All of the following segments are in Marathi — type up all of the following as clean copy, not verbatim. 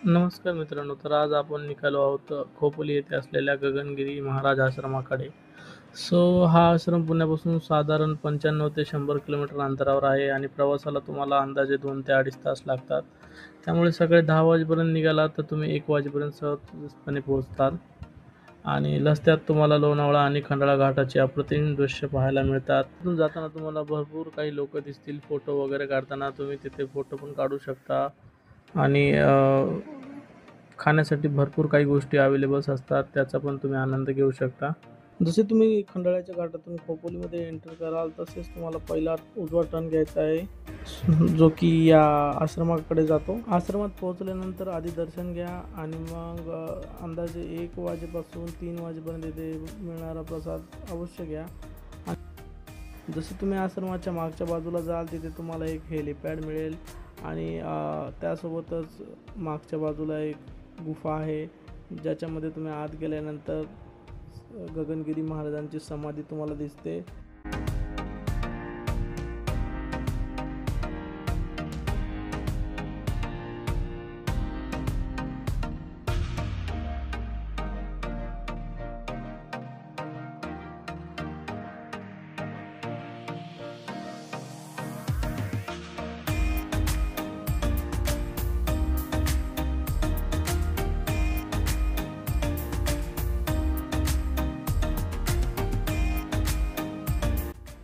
नमस्कार मित्रांनो, तर आज आपण निघालो आहोत खोपोली येथे असलेल्या गगनगिरी महाराज आश्रमाकडे. हा आश्रम पुण्यापासून साधारण 95 ते 100 किलोमीटर अंतरावर आहे आणि प्रवासाला तुम्हाला अंदाजे 2 ते 2.5 तास लागतात. त्यामुळे सकाळी 10 वाजेपर्यंत निघालात तर तुम्ही 1 वाजेपर्यंत सहजपणे पोहोचताल. आणि रस्त्यात तुम्हाला लोणावळा आणि खंडाळा घाटाचे अप्रतिम दृश्य पाहायला मिळतात. तिथून जाताना तुम्हाला भरपूर काही लोक दिसतील. फोटो वगैरे काढताना तुम्ही तिथे फोटो पण काढू शकता. आणि खाण्यासाठी भरपूर काही गोष्टी अवेलेबल्स असतात, त्याचा पण तुम्ही आनंद घेऊ शकता. जसे तुम्ही खंडाळ्याच्या घाटातून खोपोलीमध्ये एंटर कराल तसेच तुम्हाला पहिला उजवा टर्न घ्यायचा आहे, जो की या आश्रमाकडे जातो. आश्रमात पोहोचल्यानंतर आधी दर्शन घ्या आणि मग अंदाजे 1 वाजेपासून 3 वाजेपर्यंत इथे मिळणारा प्रसाद अवश्य घ्या. जसे तुम्ही आश्रमाच्या मागच्या बाजूला जाल तिथे तुम्हाला एक हेलिपॅड मिळेल आणि त्यासोबतच मागच्या बाजूला एक गुफा आहे, ज्याच्यामध्ये तुम्ही आत गेल्यानंतर गगनगिरी महाराजांची समाधी तुम्हाला दिसते.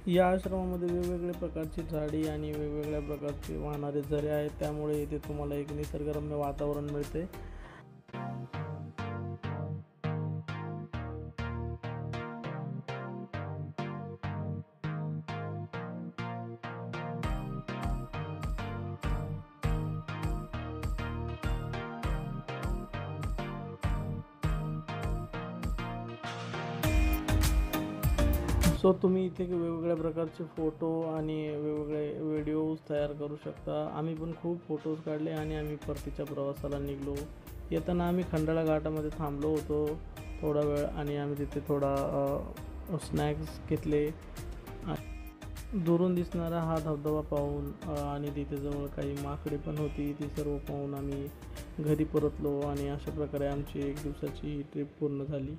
या आश्रमामध्ये वेगवेगळ्या प्रकारची झाडी आणि वेगवेगळ्या प्रकारचे वाहणारे झरे आहेत, त्यामुळे इथे तुम्हाला एक निसर्गरम्य वातावरण मिळते. तुम्ही इथे वेगवेगळ्या प्रकारचे फोटो आणि वेगवेगळे व्हिडिओज तयार करू शकता. आम्ही पण खूप फोटोज काढले आणि आम्ही परतीच्या प्रवासाला निघलो. येताना आम्ही खंडाळा घाटामध्ये थांबलो होतो थोडा वेळ आणि आम्ही तिथे थोडा स्नॅक्स घेतले. दुरून दिसणारा हा धबधबा पाहून आणि तिथे जवळ काही माकडे पण होती, ती सर्व पाहून आम्ही घरी परतलो आणि अशा प्रकारे आमची 1 दिवसाची ट्रिप पूर्ण झाली.